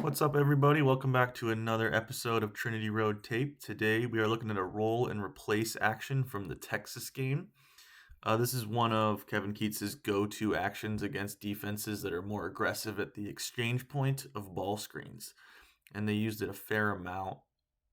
What's up, everybody? Welcome back to another episode of Trinity Road Tape. Today, we are looking at a roll and replace action from the Texas game. This is one of Kevin Keats's go-to actions against defenses that are more aggressive at the exchange point of ball screens, and they used it a fair amount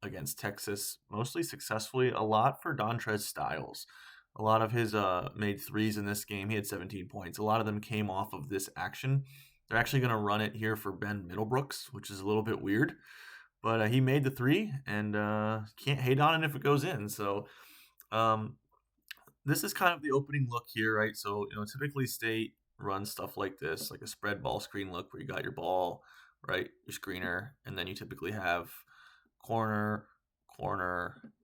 against Texas, mostly successfully. A lot for Dontrez Styles. A lot of his made threes in this game. He had 17 points. A lot of them came off of this action. They're actually going to run it here for Ben Middlebrooks, which is a little bit weird. But he made the three, and can't hate on it if it goes in. So um, this is kind of the opening look here, right? So, typically State runs stuff like this, like a spread ball screen look where you got your ball, right, your screener, and then you typically have corner,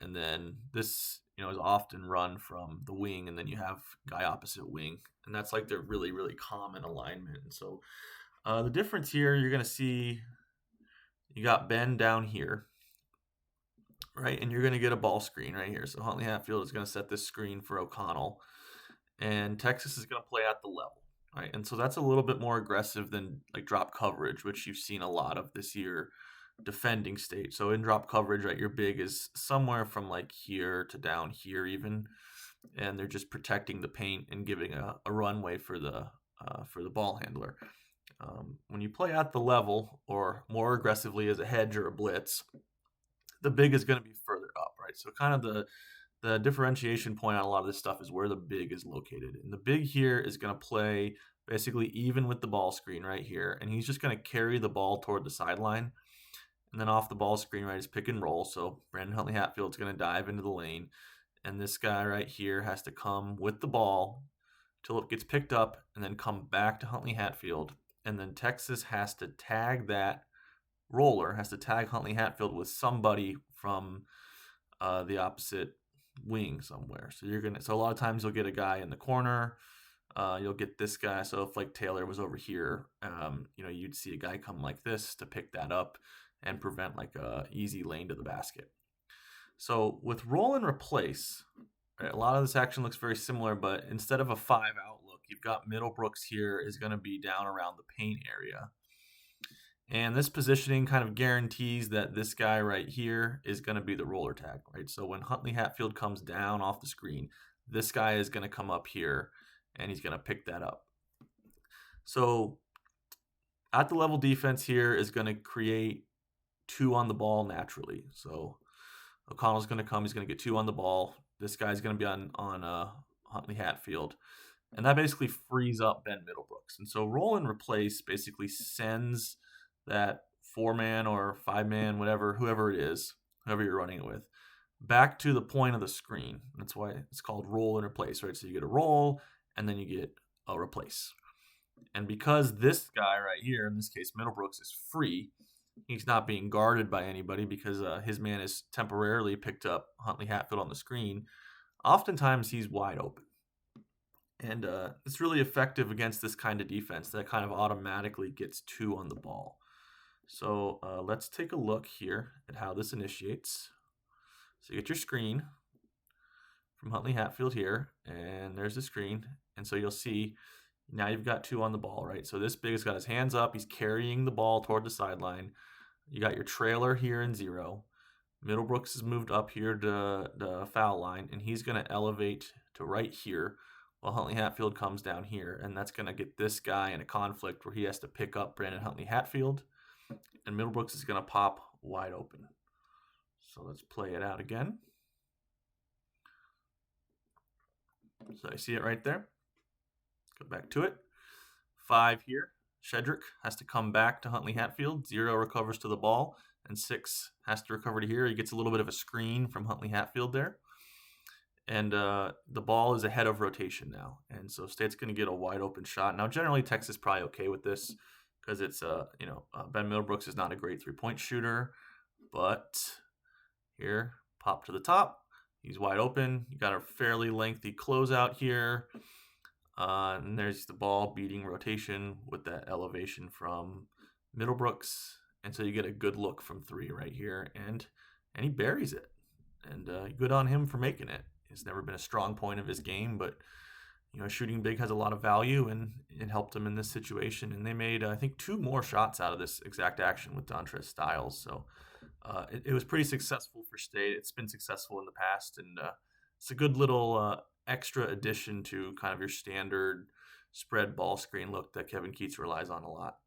and then this, is often run from the wing, and then you have guy opposite wing, and that's like the really, really common alignment. And so the difference here, you're going to see you got Ben down here, right? And you're going to get a ball screen right here. So Huntley Hatfield is going to set this screen for O'Connell, and Texas is going to play at the level, right? And so that's a little bit more aggressive than like drop coverage, which you've seen a lot of this year defending State. So in drop coverage, right, your big is somewhere from like here to down here even, and they're just protecting the paint and giving a runway for the ball handler. When you play at the level or more aggressively as a hedge or a blitz, the big is going to be further up, right? So kind of the differentiation point on a lot of this stuff is where the big is located. And the big here is going to play basically even with the ball screen right here. And he's just going to carry the ball toward the sideline. And then off the ball screen, right, is pick and roll. So Brandon Huntley Hatfield's going to dive into the lane. And this guy right here has to come with the ball till it gets picked up and then come back to Huntley Hatfield. And then Texas has to tag that roller, has to tag Huntley Hatfield with somebody from the opposite wing somewhere. So a lot of times you'll get a guy in the corner. You'll get this guy. So if like Taylor was over here, you'd see a guy come like this to pick that up and prevent like a easy lane to the basket. So with roll and replace, right, a lot of this action looks very similar, but instead of a 5 outlook, you've got Middlebrooks here is going to be down around the paint area. And this positioning kind of guarantees that this guy right here is going to be the roller tag, right? So when Huntley Hatfield comes down off the screen, this guy is going to come up here and he's going to pick that up. So at the level defense here is going to create 2 on the ball naturally. So O'Connell's going to come. He's going to get 2 on the ball. This guy's going to be on Huntley Hatfield. And that basically frees up Ben Middlebrooks. And so roll and replace basically sends that 4-man or 5-man, whoever it is, whoever you're running it with, back to the point of the screen. That's why it's called roll and replace, right? So you get a roll and then you get a replace. And because this guy right here, in this case Middlebrooks, is free, he's not being guarded by anybody because his man is temporarily picked up Huntley Hatfield on the screen. Oftentimes he's wide open. And it's really effective against this kind of defense that kind of automatically gets 2 on the ball. So let's take a look here at how this initiates. So you get your screen from Huntley Hatfield here, and there's the screen. And so you'll see now you've got 2 on the ball, right? So this big has got his hands up. He's carrying the ball toward the sideline. You got your trailer here in 0. Middlebrooks has moved up here to the foul line, and he's going to elevate to right here while Huntley Hatfield comes down here. And that's going to get this guy in a conflict where he has to pick up Brandon Huntley Hatfield, and Middlebrooks is going to pop wide open. So let's play it out again. So I see it right there. Go back to it. 5 here. Shedrick has to come back to Huntley Hatfield. 0 recovers to the ball. And 6 has to recover to here. He gets a little bit of a screen from Huntley Hatfield there. And the ball is ahead of rotation now. And so State's going to get a wide open shot. Now, generally, Texas is probably okay with this because it's, Ben Middlebrooks is not a great 3-point shooter. But here, pop to the top. He's wide open. You got a fairly lengthy closeout here. And there's the ball beating rotation with that elevation from Middlebrooks. And so you get a good look from 3 right here. And he buries it. And good on him for making it. It's never been a strong point of his game, but shooting big has a lot of value, and it helped them in this situation. And they made, I think, two more shots out of this exact action with Dontrez Styles. So it was pretty successful for State. It's been successful in the past, and it's a good little extra addition to kind of your standard spread ball screen look that Kevin Keats relies on a lot.